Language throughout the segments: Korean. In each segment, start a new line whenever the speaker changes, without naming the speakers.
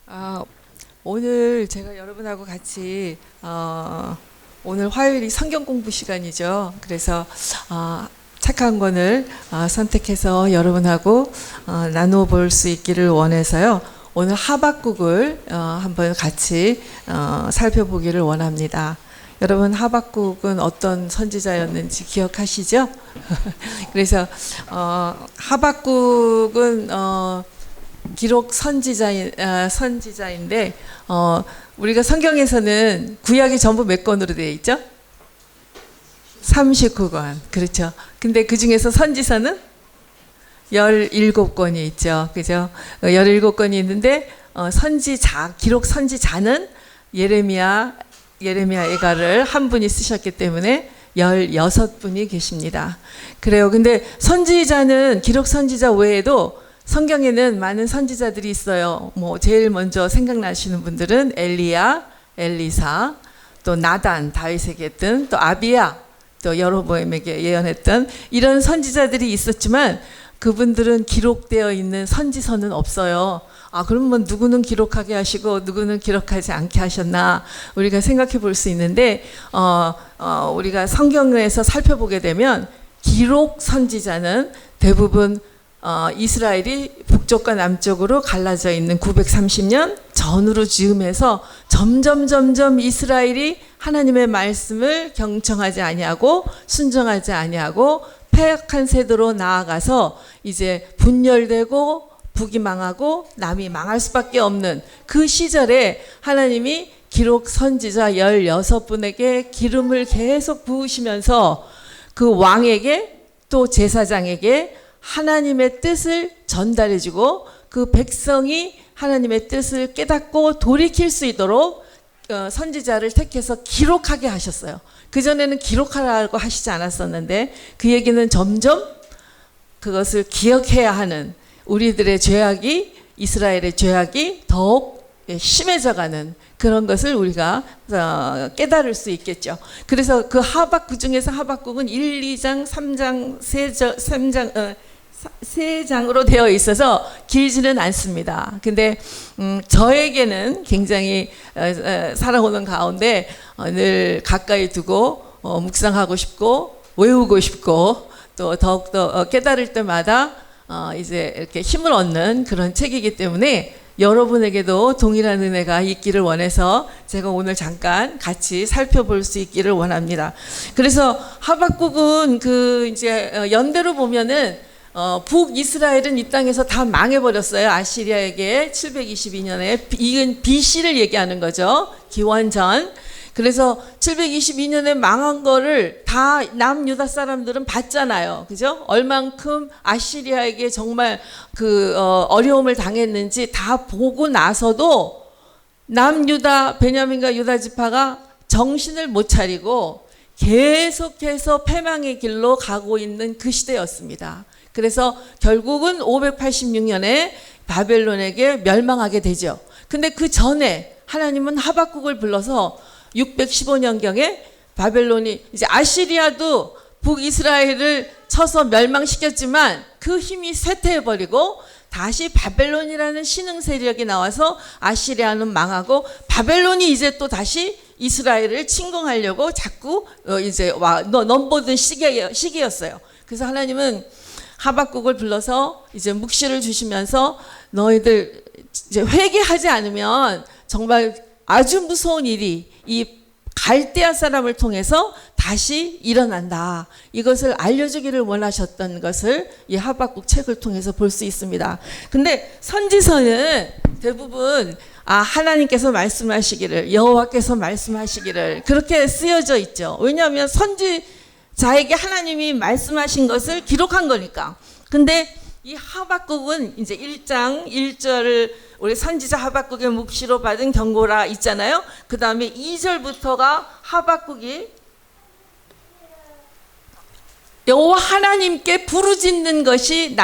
아, 오늘 제가 여러분하고 같이 오늘 화요일이 성경 공부 시간이죠. 그래서 착한 권을 선택해서 여러분하고 나누어 볼 수 있기를 원해서요. 오늘 하박국을 한번 같이 살펴보기를 원합니다. 여러분 하박국은 어떤 선지자였는지 기억하시죠? 그래서 하박국은 기록 선지자인데 우리가 성경에서는 구약이 전부 몇 권으로 되어 있죠? 39권. 그렇죠. 근데 그 중에서 선지서는 17권이 있죠. 그죠? 17권이 있는데 기록 선지자는 예레미야 예가를 한 분이 쓰셨기 때문에 16분이 계십니다. 그래요. 근데 선지자는 기록 선지자 외에도 성경에는 많은 선지자들이 있어요. 뭐 제일 먼저 생각나시는 분들은 엘리야, 엘리사, 또 나단, 다윗에게 했던, 또 아비야, 또 여로보암에게 예언했던 이런 선지자들이 있었지만 그분들은 기록되어 있는 선지서는 없어요. 그러면 누구는 기록하게 하시고 누구는 기록하지 않게 하셨나 우리가 생각해 볼 수 있는데 우리가 성경에서 살펴보게 되면 기록 선지자는 대부분 이스라엘이 북쪽과 남쪽으로 갈라져 있는 930년 전으로 즈음해서 점점 이스라엘이 하나님의 말씀을 경청하지 아니하고 순종하지 아니하고 패역한 세대로 나아가서 이제 분열되고 북이 망하고 남이 망할 수밖에 없는 그 시절에 하나님이 기록 선지자 16분에게 기름을 계속 부으시면서 그 왕에게 또 제사장에게 하나님의 뜻을 전달해주고 그 백성이 하나님의 뜻을 깨닫고 돌이킬 수 있도록 선지자를 택해서 기록하게 하셨어요. 그전에는 기록하라고 하시지 않았었는데 그 얘기는 점점 그것을 기억해야 하는 우리들의 죄악이 이스라엘의 죄악이 더욱 심해져가는 그런 것을 우리가 깨달을 수 있겠죠. 그래서 그 하박국 중에서 하박국은 1, 2장, 3장, 3장으로 되어 있어서 길지는 않습니다. 근데 저에게는 굉장히 살아오는 가운데 늘 가까이 두고 묵상하고 싶고 외우고 싶고 또 더욱더 깨달을 때마다 이제 이렇게 힘을 얻는 그런 책이기 때문에 여러분에게도 동일한 은혜가 있기를 원해서 제가 오늘 잠깐 같이 살펴볼 수 있기를 원합니다. 그래서 하박국은 이제 연대로 보면은 북이스라엘은 이 땅에서 다 망해버렸어요. 아시리아에게 722년에 이건 BC를 얘기하는 거죠. 기원전. 그래서 722년에 망한 거를 다 남유다 사람들은 봤잖아요. 그죠? 얼만큼 아시리아에게 정말 어려움을 당했는지 다 보고 나서도 남유다, 베냐민과 유다 지파가 정신을 못 차리고 계속해서 패망의 길로 가고 있는 그 시대였습니다. 그래서 결국은 586년에 바벨론에게 멸망하게 되죠. 근데 그 전에 하나님은 하박국을 불러서 615년경에 바벨론이 이제 아시리아도 북이스라엘을 쳐서 멸망시켰지만 그 힘이 쇠퇴해버리고 다시 바벨론이라는 신흥 세력이 나와서 아시리아는 망하고 바벨론이 이제 또 다시 이스라엘을 침공하려고 자꾸 이제 넘보던 시기였어요. 그래서 하나님은 하박국을 불러서 이제 묵시를 주시면서 너희들 이제 회개하지 않으면 정말 아주 무서운 일이 이 갈대아 사람을 통해서 다시 일어난다. 이것을 알려주기를 원하셨던 것을 이 하박국 책을 통해서 볼 수 있습니다. 근데 선지서는 대부분 하나님께서 말씀하시기를 여호와께서 말씀하시기를 그렇게 쓰여져 있죠. 왜냐하면 선지자에게 하나님이 말씀하신 것을 기록한 거니까. 근데 이 하박국은 이제 1장 1절을 우리 선지자 하박국의 묵시로 받은 경고라 있잖아요. 그 다음에 2절부터가 하박국이 여호와 하나님께 부르짖는 것이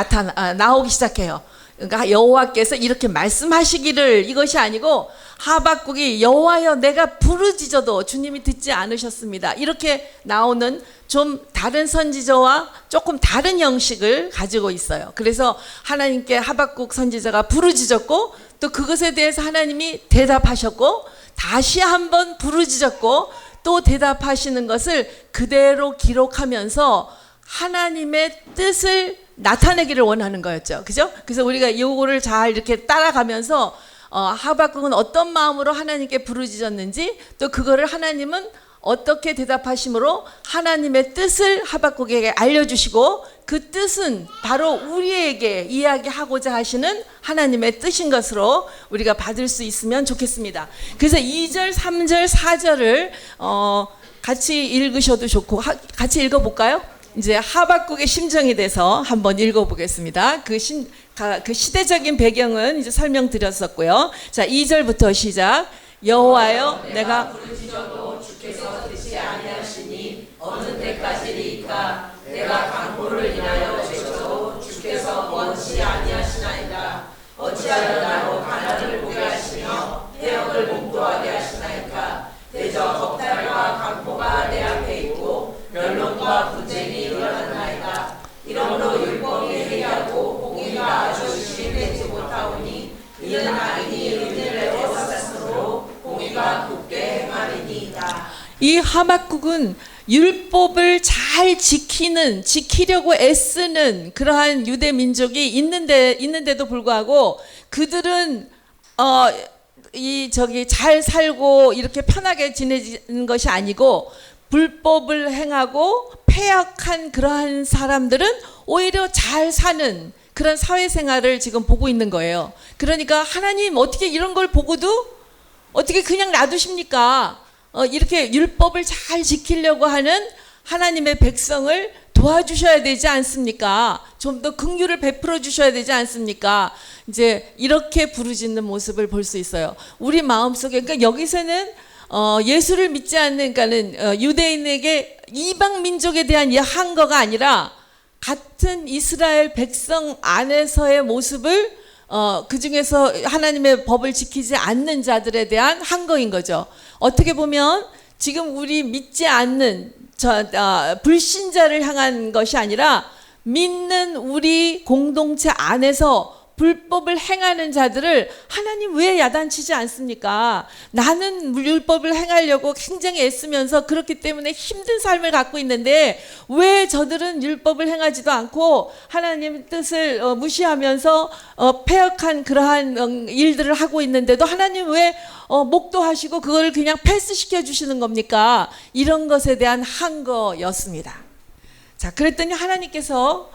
나오기 시작해요. 그러니까 여호와께서 이렇게 말씀하시기를, 이것이 아니고 하박국이 여호와여 내가 부르짖어도 주님이 듣지 않으셨습니다, 이렇게 나오는 좀 다른 선지자와 조금 다른 형식을 가지고 있어요. 그래서 하나님께 하박국 선지자가 부르짖었고 또 그것에 대해서 하나님이 대답하셨고 다시 한번 부르짖었고 또 대답하시는 것을 그대로 기록하면서 하나님의 뜻을 나타내기를 원하는 거였죠. 그죠? 그래서 우리가 이거를 잘 이렇게 따라가면서 하박국은 어떤 마음으로 하나님께 부르짖었는지, 또 그거를 하나님은 어떻게 대답하심으로 하나님의 뜻을 하박국에게 알려주시고, 그 뜻은 바로 우리에게 이야기하고자 하시는 하나님의 뜻인 것으로 우리가 받을 수 있으면 좋겠습니다. 그래서 2절, 3절, 4절을 같이 읽으셔도 좋고, 같이 읽어볼까요? 이제 하박국의 심정이 돼서 한번 읽어보겠습니다. 그 시대적인 배경은 이제 설명드렸었고요. 자, 2절부터 시작. 여호와여 내가 부르짖어도 주께서 듣지 아니하시니 어느 때까지리이까. 내가 강포를 인하여 외쳐도 주께서 원치 아니하시나이다. 어찌하여 나로 가난을 보게 하시며 해역을 목도하게 하시나이까. 대저 덕달과 강포가 내 앞에 있고 변론과 분쟁이 일어났나이다. 이러므로 율법이 해이하고 공의가 아주 실행되지 못하오니 이는 악인이 은혜를 애워쌌으므로 공의가 굳게 행하리니이다. 이 하박국은 율법을 잘 지키려고 애쓰는 그러한 유대 민족이 있는데도 불구하고 그들은 잘 살고 이렇게 편하게 지내는 것이 아니고 불법을 행하고 패역한 그러한 사람들은 오히려 잘 사는 그런 사회생활을 지금 보고 있는 거예요. 그러니까 하나님 어떻게 이런 걸 보고도 어떻게 그냥 놔두십니까? 이렇게 율법을 잘 지키려고 하는 하나님의 백성을 도와주셔야 되지 않습니까? 좀 더 긍휼을 베풀어 주셔야 되지 않습니까? 이제 이렇게 부르짖는 모습을 볼 수 있어요. 우리 마음속에, 그러니까 여기서는 예수를 믿지 않는, 그러니까는 유대인에게 이방 민족에 대한 한거가 아니라 같은 이스라엘 백성 안에서의 모습을 그 중에서 하나님의 법을 지키지 않는 자들에 대한 한거인 거죠. 어떻게 보면 지금 우리 믿지 않는 불신자를 향한 것이 아니라 믿는 우리 공동체 안에서 불법을 행하는 자들을 하나님 왜 야단치지 않습니까? 나는 율법을 행하려고 굉장히 애쓰면서 그렇기 때문에 힘든 삶을 갖고 있는데 왜 저들은 율법을 행하지도 않고 하나님 뜻을 무시하면서 패역한 그러한 일들을 하고 있는데도 하나님 왜 목도하시고 그걸 그냥 패스시켜 주시는 겁니까? 이런 것에 대한 한거였습니다. 자, 그랬더니 하나님께서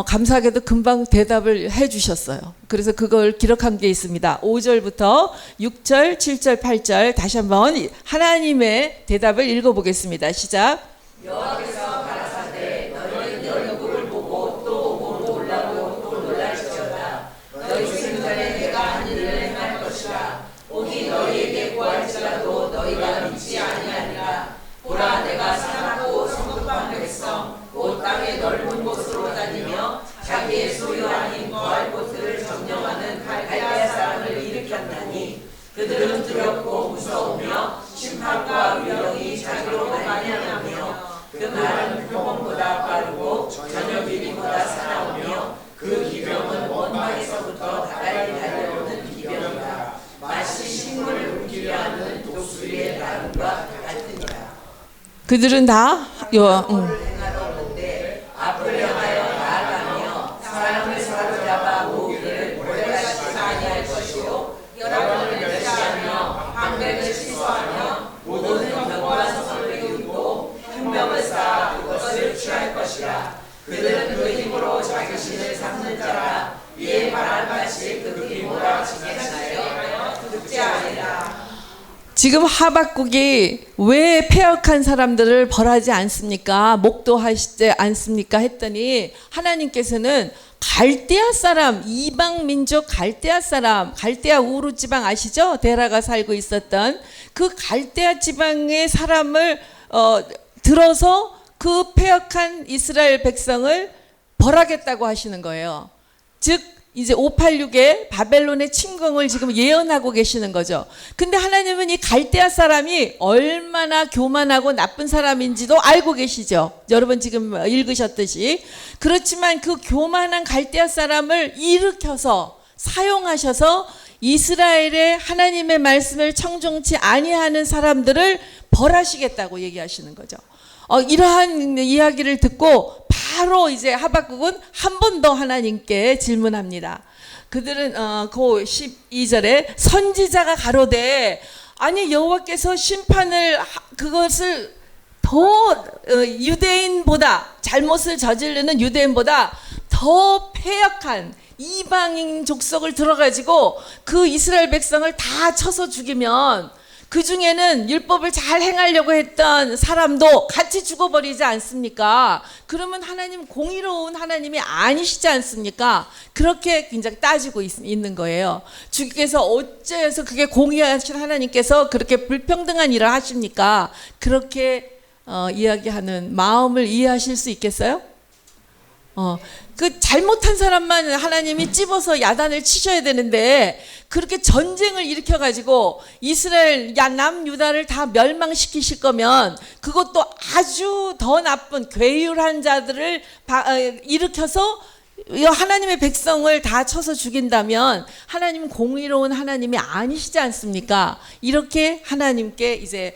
감사하게도 금방 대답을 해주셨어요. 그래서 그걸 기록한 게 있습니다. 5절부터 6절, 7절, 8절 다시 한번 하나님의 대답을 읽어보겠습니다. 시작. 여호와께서 가라사대 너희는 너희 누구를 보고 또 오고 올라고 또 놀랄지어다. 너희 생전에 내가 한 일을 행할 것이라. 오기 너희에게 구할지라도 너희가 믿지 아니하리라. 보라 내가 사랑하고 성급한 백성 곧 땅의 넓은 곳으로 다니며 자기의 소유 아닌 거할 곳들을 점령하는 갈대아 사람을 일으켰나니 그들은 두렵고 무서우며 심판과 위력이 자기로 말미암으며 그 말은 표범보다 빠르고 저녁 이리보다 사나우며 그 기병은 먼 방에서부터 다달이 달려오는 기병이다. 마치 식물을 옮기려 하는 독수리의 나름과 같으니라. 그들은 다 앞을 향하여 나아가며 사람을 사로잡아 모으기를 오래가지 아니할 것이요 여러분을 멸시하며 방백을 취소하며 모든 병과 성을 이루고 흉병을 쌓아 그것을 취할 것이라. 그들은 그 힘으로 자기신을 삼는 자라. 이에 말한 같이 그 힘으로 징계하여 듣지 아니라. 지금 하박국이 왜 패역한 사람들을 벌하지 않습니까? 목도하시지 않습니까? 했더니 하나님께서는 갈대아 사람, 이방 민족 갈대아 사람, 갈대아 우르 지방 아시죠? 데라가 살고 있었던 그 갈대아 지방의 사람을 들어서 그 패역한 이스라엘 백성을 벌하겠다고 하시는 거예요. 즉 이제 586의 바벨론의 침공을 지금 예언하고 계시는 거죠. 근데 하나님은 이 갈대아 사람이 얼마나 교만하고 나쁜 사람인지도 알고 계시죠. 여러분 지금 읽으셨듯이. 그렇지만 그 교만한 갈대아 사람을 일으켜서 사용하셔서 이스라엘의 하나님의 말씀을 청종치 아니하는 사람들을 벌하시겠다고 얘기하시는 거죠. 이러한 이야기를 듣고 바로 이제 하박국은 한 번 더 하나님께 질문합니다. 그들은 그 12절에 선지자가 가로되 아니 여호와께서 심판을 그것을 더 유대인보다 잘못을 저지르는 유대인보다 더 패역한 이방인 족속을 들어가지고 그 이스라엘 백성을 다 쳐서 죽이면 그 중에는 율법을 잘 행하려고 했던 사람도 같이 죽어버리지 않습니까? 그러면 하나님 공의로운 하나님이 아니시지 않습니까? 그렇게 굉장히 따지고 있는 거예요. 주께서 어째서 그게 공의하신 하나님께서 그렇게 불평등한 일을 하십니까? 그렇게 이야기하는 마음을 이해하실 수 있겠어요? 그 잘못한 사람만 하나님이 찝어서 야단을 치셔야 되는데 그렇게 전쟁을 일으켜가지고 이스라엘 남유다를 다 멸망시키실 거면 그것도 아주 더 나쁜 괴율한 자들을 일으켜서 하나님의 백성을 다 쳐서 죽인다면 하나님은 공의로운 하나님이 아니시지 않습니까? 이렇게 하나님께 이제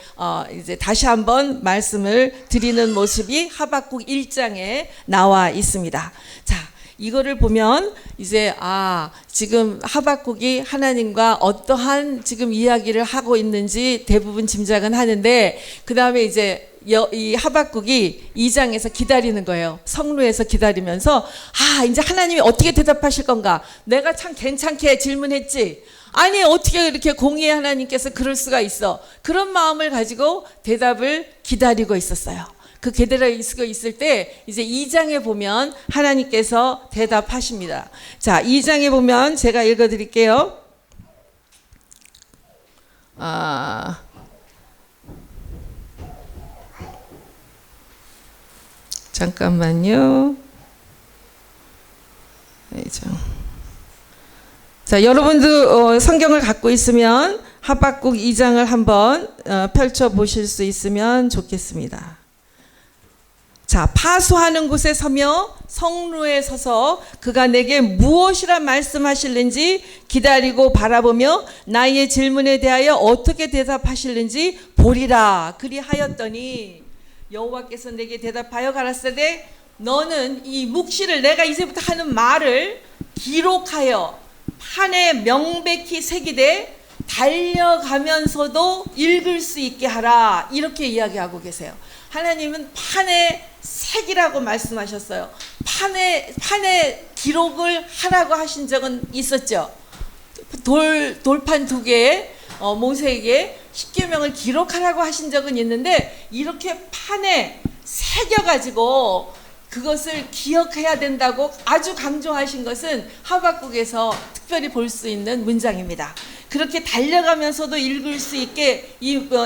다시 한번 말씀을 드리는 모습이 하박국 1장에 나와 있습니다. 자, 이거를 보면 이제 지금 하박국이 하나님과 어떠한 지금 이야기를 하고 있는지 대부분 짐작은 하는데 그 다음에 이제 이 하박국이 2장에서 기다리는 거예요. 성루에서 기다리면서 이제 하나님이 어떻게 대답하실 건가? 내가 참 괜찮게 질문했지. 아니 어떻게 이렇게 공의의 하나님께서 그럴 수가 있어. 그런 마음을 가지고 대답을 기다리고 있었어요. 그 기다리고 있을 때 이제 2장에 보면 하나님께서 대답하십니다. 자, 2장에 보면 제가 읽어드릴게요. 잠깐만요. 자, 여러분도 성경을 갖고 있으면 하박국 2장을 한번 펼쳐 보실 수 있으면 좋겠습니다. 자, 파수하는 곳에 서며 성루에 서서 그가 내게 무엇이라 말씀하실는지 기다리고 바라보며 나의 질문에 대하여 어떻게 대답하실는지 보리라. 그리하였더니 여호와께서 내게 대답하여 가라사대 너는 이 묵시를 내가 이제부터 하는 말을 기록하여 판에 명백히 새기되 달려가면서도 읽을 수 있게 하라. 이렇게 이야기하고 계세요. 하나님은 판에 색이라고 말씀하셨어요. 판에 기록을 하라고 하신 적은 있었죠. 돌판 2개에 모세에게 십계명을 기록하라고 하신 적은 있는데 이렇게 판에 새겨가지고 그것을 기억해야 된다고 아주 강조하신 것은 하박국에서 특별히 볼 수 있는 문장입니다. 그렇게 달려가면서도 읽을 수 있게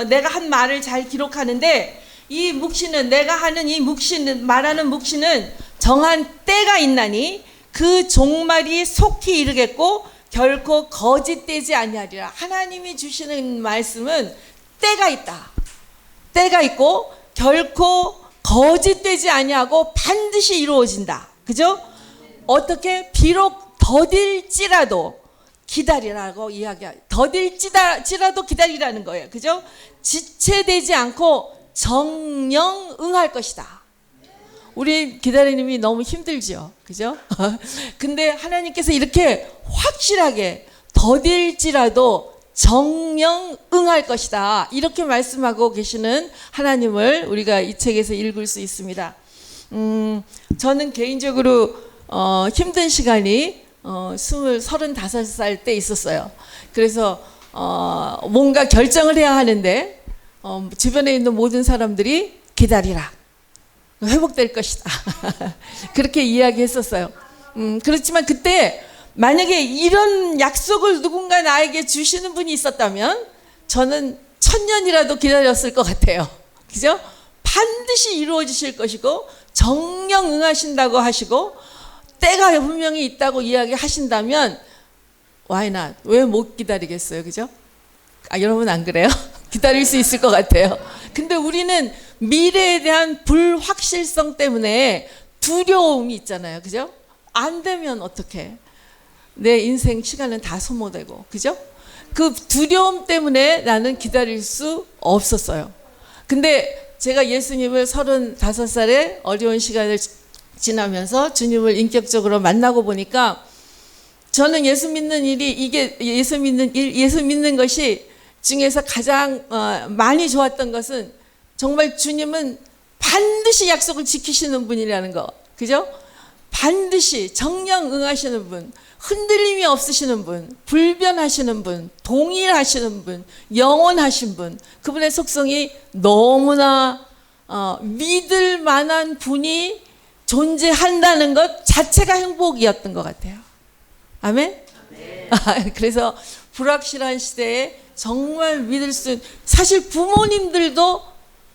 내가 한 말을 잘 기록하는데 이 묵시는 내가 하는 이 묵시는 말하는 묵시는 정한 때가 있나니 그 종말이 속히 이르겠고 결코 거짓되지 아니하리라. 하나님이 주시는 말씀은 때가 있다. 때가 있고 결코 거짓되지 아니하고 반드시 이루어진다. 그죠? 어떻게 비록 더딜지라도 기다리라고 이야기해요. 더딜지라도 기다리라는 거예요. 그죠? 지체되지 않고 정령 응할 것이다. 우리 기다리님이 너무 힘들죠. 그죠? 근데 하나님께서 이렇게 확실하게 더딜지라도 정령 응할 것이다. 이렇게 말씀하고 계시는 하나님을 우리가 이 책에서 읽을 수 있습니다. 저는 개인적으로 힘든 시간이 35살 때 있었어요. 그래서 뭔가 결정을 해야 하는데 주변에 있는 모든 사람들이 기다리라. 회복될 것이다. 그렇게 이야기했었어요. 그렇지만 그때 만약에 이런 약속을 누군가 나에게 주시는 분이 있었다면 저는 1000년이라도 기다렸을 것 같아요. 그죠? 반드시 이루어지실 것이고 정령 응하신다고 하시고 때가 분명히 있다고 이야기하신다면 why not? 왜 못 기다리겠어요? 그죠? 여러분 안 그래요? 기다릴 수 있을 것 같아요. 근데 우리는 미래에 대한 불확실성 때문에 두려움이 있잖아요. 그죠? 안 되면 어떡해? 내 인생 시간은 다 소모되고, 그죠? 그 두려움 때문에 나는 기다릴 수 없었어요. 근데 제가 예수님을 35살에 어려운 시간을 지나면서 주님을 인격적으로 만나고 보니까 저는 예수 믿는 일이 이게 예수 믿는 것이 중에서 가장 많이 좋았던 것은 정말 주님은 반드시 약속을 지키시는 분이라는 거, 그죠? 반드시 정령 응하시는 분, 흔들림이 없으시는 분, 불변하시는 분, 동일하시는 분, 영원하신 분, 그분의 속성이 너무나 믿을 만한 분이 존재한다는 것 자체가 행복이었던 것 같아요. 아멘? 그래서 불확실한 시대에 정말 믿을 수, 사실 부모님들도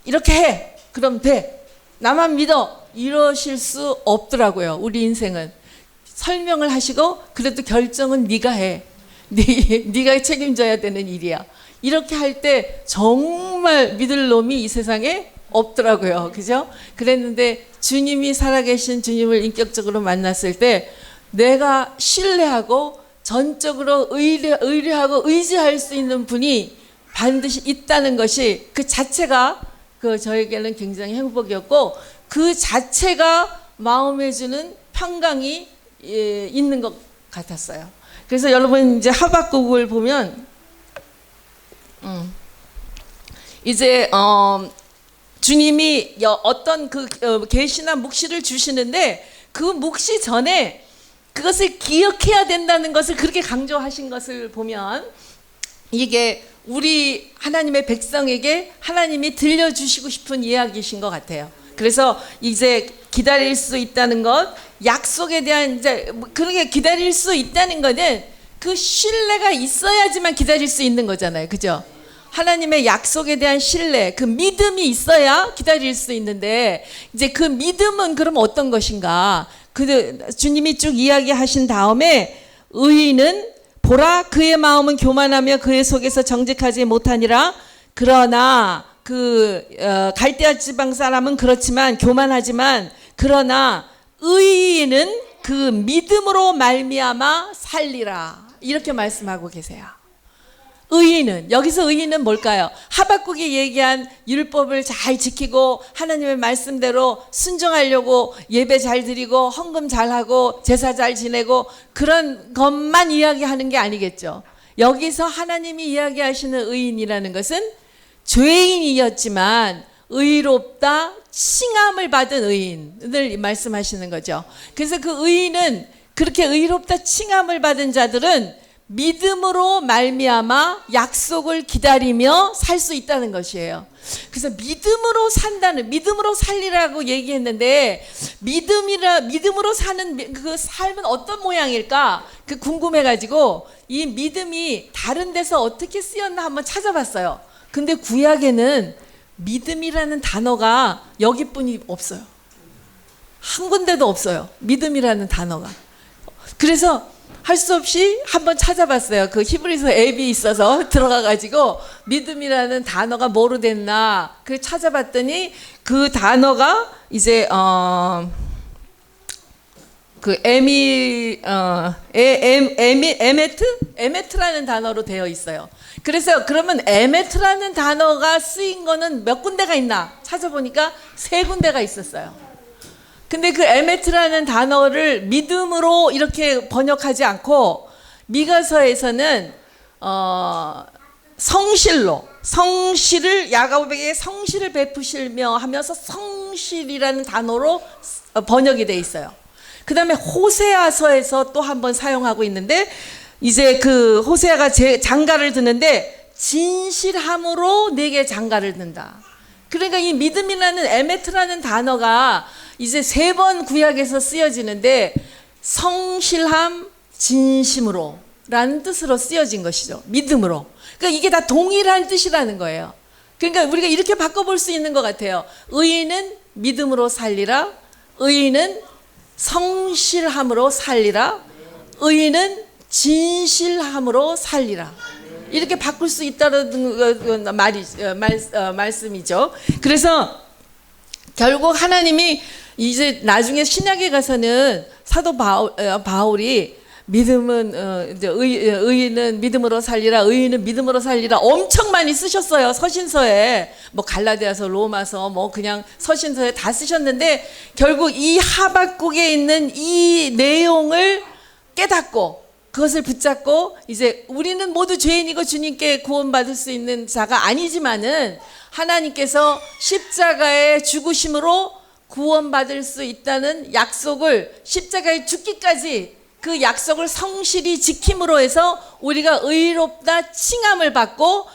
이렇게 해, 그럼 돼, 나만 믿어, 이러실 수 없더라고요. 우리 인생은 설명을 하시고 그래도 결정은 네가 해, 네가 책임져야 되는 일이야, 이렇게 할 때 정말 믿을 놈이 이 세상에 없더라고요. 그죠? 그랬는데 주님이 살아계신 주님을 인격적으로 만났을 때 내가 신뢰하고 전적으로 의뢰하고 의지할 수 있는 분이 반드시 있다는 것이 그 자체가 저에게는 굉장히 행복이었고, 그 자체가 마음에 주는 평강이 있는 것 같았어요. 그래서 여러분 이제 하박국을 보면 이제 주님이 어떤 계시나 묵시를 주시는데 그 묵시 전에 그것을 기억해야 된다는 것을 그렇게 강조하신 것을 보면 이게 우리 하나님의 백성에게 하나님이 들려주시고 싶은 이야기이신 것 같아요. 그래서 이제 기다릴 수 있다는 것, 약속에 대한 이제 그렇게 기다릴 수 있다는 것은 그 신뢰가 있어야지만 기다릴 수 있는 거잖아요. 그죠? 하나님의 약속에 대한 신뢰, 그 믿음이 있어야 기다릴 수 있는데 이제 그 믿음은 그럼 어떤 것인가? 주님이 쭉 이야기하신 다음에 의인은 보라 그의 마음은 교만하며 그의 속에서 정직하지 못하니라. 그러나 갈대아 지방 사람은 그렇지만 교만하지만 그러나 의인은 그 믿음으로 말미암아 살리라. 이렇게 말씀하고 계세요. 의인은, 여기서 의인은 뭘까요? 하박국이 얘기한 율법을 잘 지키고 하나님의 말씀대로 순종하려고 예배 잘 드리고 헌금 잘 하고 제사 잘 지내고 그런 것만 이야기하는 게 아니겠죠. 여기서 하나님이 이야기하시는 의인이라는 것은 죄인이었지만 의롭다 칭함을 받은 의인을 말씀하시는 거죠. 그래서 그 의인은, 그렇게 의롭다 칭함을 받은 자들은 믿음으로 말미암아 약속을 기다리며 살 수 있다는 것이에요. 그래서 믿음으로 살리라고 얘기했는데 믿음으로 사는 그 삶은 어떤 모양일까? 궁금해가지고 이 믿음이 다른 데서 어떻게 쓰였나 한번 찾아봤어요. 근데 구약에는 믿음이라는 단어가 여기뿐이 없어요. 한 군데도 없어요. 믿음이라는 단어가. 그래서 할 수 없이 한번 찾아봤어요. 그 히브리서 앱이 있어서 들어가가지고 믿음이라는 단어가 뭐로 됐나 그 찾아봤더니 그 단어가 이제 에메트라는 단어로 되어 있어요. 그래서 그러면 에메트라는 단어가 쓰인 거는 몇 군데가 있나 찾아보니까 3군데가 있었어요. 근데 그 에메트라는 단어를 믿음으로 이렇게 번역하지 않고 미가서에서는 성실을 야곱에게 성실을 베푸시며 하면서 성실이라는 단어로 번역이 돼 있어요. 그 다음에 호세아서에서 또 한 번 사용하고 있는데 이제 그 호세아가 장가를 드는데 진실함으로 내게 장가를 든다. 그러니까 이 믿음이라는 에메트라는 단어가 이제 3번 구약에서 쓰여지는데 성실함, 진심으로 라는 뜻으로 쓰여진 것이죠. 믿음으로. 그러니까 이게 다 동일한 뜻이라는 거예요. 그러니까 우리가 이렇게 바꿔볼 수 있는 것 같아요. 의인은 믿음으로 살리라. 의인은 성실함으로 살리라. 의인은 진실함으로 살리라. 이렇게 바꿀 수 있다는 말씀이죠. 그래서 결국 하나님이 이제 나중에 신약에 가서는 사도 바울이 믿음은 이제 의인은 믿음으로 살리라, 의인은 믿음으로 살리라 엄청 많이 쓰셨어요. 서신서에 뭐 갈라디아서, 로마서, 뭐 그냥 서신서에 다 쓰셨는데 결국 이 하박국에 있는 이 내용을 깨닫고 그것을 붙잡고 이제 우리는 모두 죄인이고 주님께 구원받을 수 있는 자가 아니지만은 하나님께서 십자가의 죽으심으로 구원받을 수 있다는 약속을 십자가에 죽기까지 그 약속을 성실히 지킴으로 해서 우리가 의롭다 칭함을 받고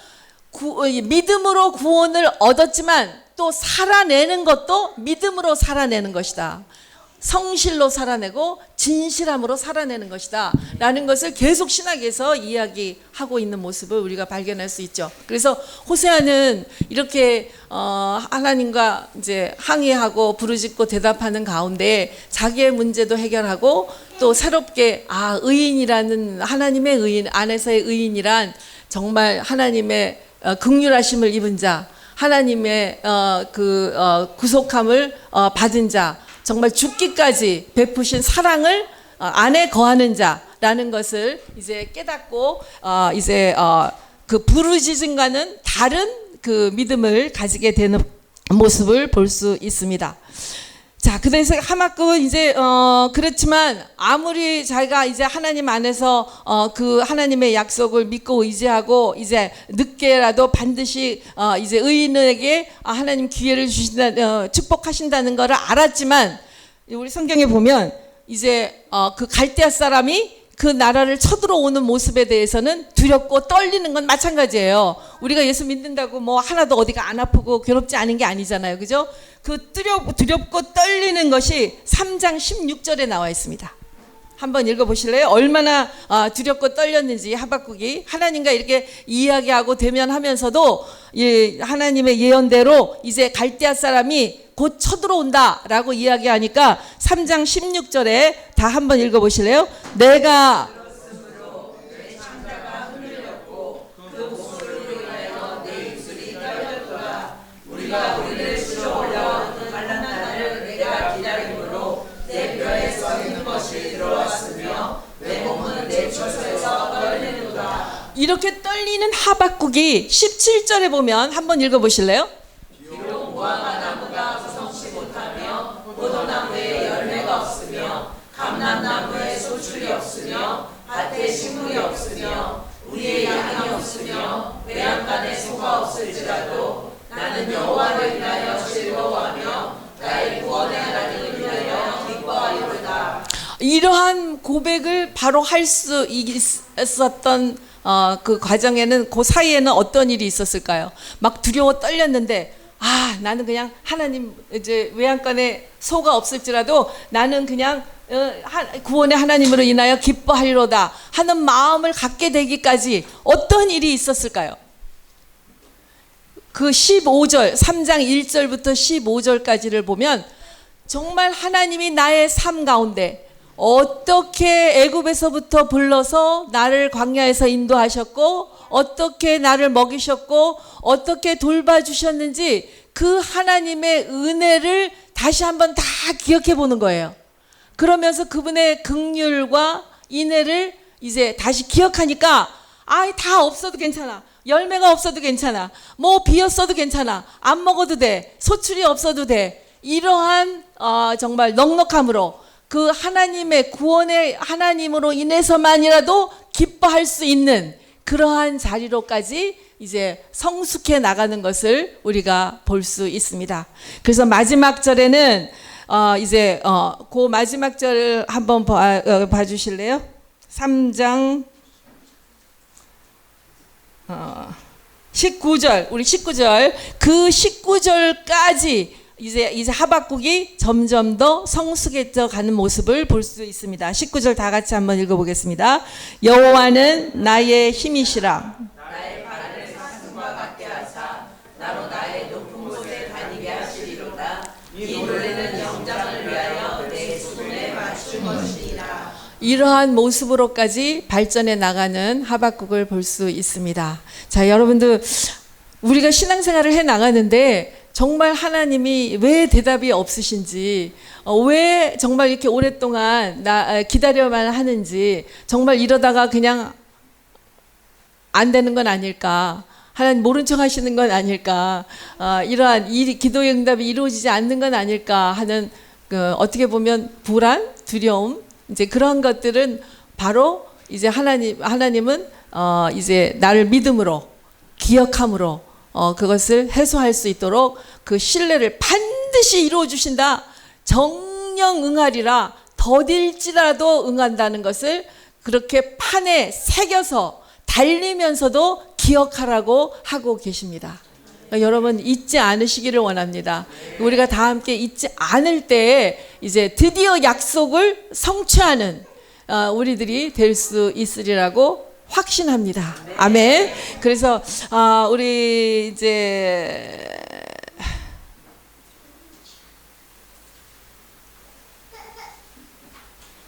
믿음으로 구원을 얻었지만 또 살아내는 것도 믿음으로 살아내는 것이다. 성실로 살아내고 진실함으로 살아내는 것이다 라는 것을 계속 신학에서 이야기하고 있는 모습을 우리가 발견할 수 있죠. 그래서 호세아는 이렇게 하나님과 이제 항의하고 부르짖고 대답하는 가운데 자기의 문제도 해결하고 또 새롭게 의인이라는 하나님의 의인 안에서의 의인이란 정말 하나님의 긍휼하심을 입은 자, 하나님의 구속함을 받은 자, 정말 죽기까지 베푸신 사랑을 안에 거하는 자라는 것을 이제 깨닫고 이제 그 부르짖음과는 다른 그 믿음을 가지게 되는 모습을 볼 수 있습니다. 자, 그래서 하박국은 이제 그렇지만 아무리 자기가 이제 하나님 안에서 그 하나님의 약속을 믿고 의지하고 이제 늦게라도 반드시 이제 의인에게 하나님 기회를 주신다, 축복하신다는 것을 알았지만 우리 성경에 보면 이제 그 갈대아 사람이 그 나라를 쳐들어오는 모습에 대해서는 두렵고 떨리는 건 마찬가지예요. 우리가 예수 믿는다고 뭐 하나도 어디가 안 아프고 괴롭지 않은 게 아니잖아요. 그죠? 그 두렵고 떨리는 것이 3장 16절에 나와 있습니다. 한번 읽어보실래요? 얼마나 두렵고 떨렸는지 하박국이 하나님과 이렇게 이야기하고 대면하면서도 하나님의 예언대로 이제 갈대아 사람이 곧 쳐들어온다라고 이야기하니까 3장 16절에 다 한번 읽어보실래요? 내가 우리가 우리를 주저올려 갈란 나를 내가 기다림으로 내 뼈에 썩는 것이 들어왔으며 내 몸은 내 처소에서 떨리는도다. 이렇게 떨리는 하박국이 17절에 보면 한번 읽어보실래요? 비록 무화과 나무가 구성치 못하며 포도나무에 열매가 없으며 감람나무에 소출이 없으며 밭에 식물이 없으며 우리의 양이 없으며 외양간에 소가 없을지라도 나는 여호와를 위하여 즐거워하며 나의 구원의 하나님을 위하여 기뻐하리로다. 이러한 고백을 바로 할 수 있었던 그 과정에는 그 사이에는 어떤 일이 있었을까요? 막 두려워 떨렸는데 나는 그냥 하나님 이제 외양간에 소가 없을지라도 나는 그냥 구원의 하나님으로 인하여 기뻐하리로다 하는 마음을 갖게 되기까지 어떤 일이 있었을까요? 그 15절 3장 1절부터 15절까지를 보면 정말 하나님이 나의 삶 가운데 어떻게 애굽에서부터 불러서 나를 광야에서 인도하셨고 어떻게 나를 먹이셨고 어떻게 돌봐주셨는지 그 하나님의 은혜를 다시 한번 다 기억해 보는 거예요. 그러면서 그분의 긍휼과 인애를 이제 다시 기억하니까 다 없어도 괜찮아. 열매가 없어도 괜찮아. 뭐 비었어도 괜찮아. 안 먹어도 돼. 소출이 없어도 돼. 이러한 정말 넉넉함으로 그 하나님의 구원의 하나님으로 인해서만이라도 기뻐할 수 있는 그러한 자리로까지 이제 성숙해 나가는 것을 우리가 볼 수 있습니다. 그래서 마지막 절에는 이제 그 마지막 절을 한번 봐주실래요? 3장 19절, 우리 19절, 그 19절까지 이제 하박국이 점점 더 성숙해져 가는 모습을 볼 수 있습니다. 19절 다 같이 한번 읽어보겠습니다. 여호와는 나의 힘이시라. 나의 발을 사슴과 같게 하사 나로 나의 높은 곳에 다니게 하시리로다. 이 노래는 영장을 위하여 내 수금에 이러한 모습으로까지 발전해 나가는 하박국을 볼 수 있습니다. 자, 여러분들 우리가 신앙생활을 해 나가는데 정말 하나님이 왜 대답이 없으신지, 왜 정말 이렇게 오랫동안 기다려만 하는지, 정말 이러다가 그냥 안 되는 건 아닐까, 하나님 모른 척 하시는 건 아닐까, 이러한 기도의 응답이 이루어지지 않는 건 아닐까 하는 어떻게 보면 불안, 두려움, 이제 그런 것들은 바로 이제 하나님은 이제 나를 믿음으로, 기억함으로 그것을 해소할 수 있도록 그 신뢰를 반드시 이루어 주신다. 정령 응하리라. 더딜지라도 응한다는 것을 그렇게 판에 새겨서 달리면서도 기억하라고 하고 계십니다. 그러니까 여러분 잊지 않으시기를 원합니다. 우리가 다 함께 잊지 않을 때에 이제 드디어 약속을 성취하는 우리들이 될 수 있으리라고 확신합니다. 아멘. 그래서 우리 이제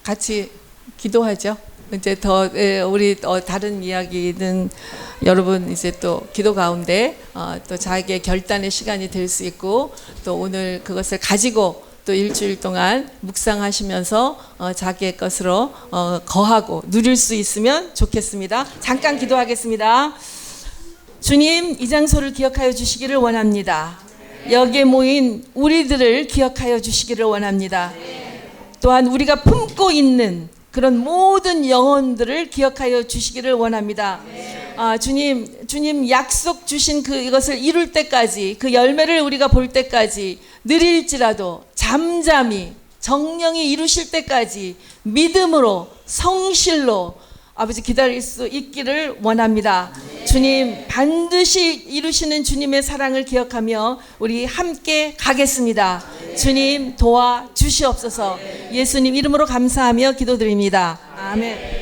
같이 기도하죠. 이제 더 우리 다른 이야기는 여러분 이제 또 기도 가운데 또 자기의 결단의 시간이 될 수 있고, 또 오늘 그것을 가지고 또 일주일 동안 묵상하시면서 자기의 것으로 거하고 누릴 수 있으면 좋겠습니다. 잠깐 기도하겠습니다. 주님, 이 장소를 기억하여 주시기를 원합니다. 여기에 모인 우리들을 기억하여 주시기를 원합니다. 또한 우리가 품고 있는 그런 모든 영혼들을 기억하여 주시기를 원합니다. 주님 약속 주신 이것을 이룰 때까지, 그 열매를 우리가 볼 때까지, 느릴지라도 잠잠히 정령이 이루실 때까지 믿음으로 성실로 아버지 기다릴 수 있기를 원합니다. 주님, 반드시 이루시는 주님의 사랑을 기억하며 우리 함께 가겠습니다. 주님 도와 주시옵소서. 예수님 이름으로 감사하며 기도드립니다. 아멘.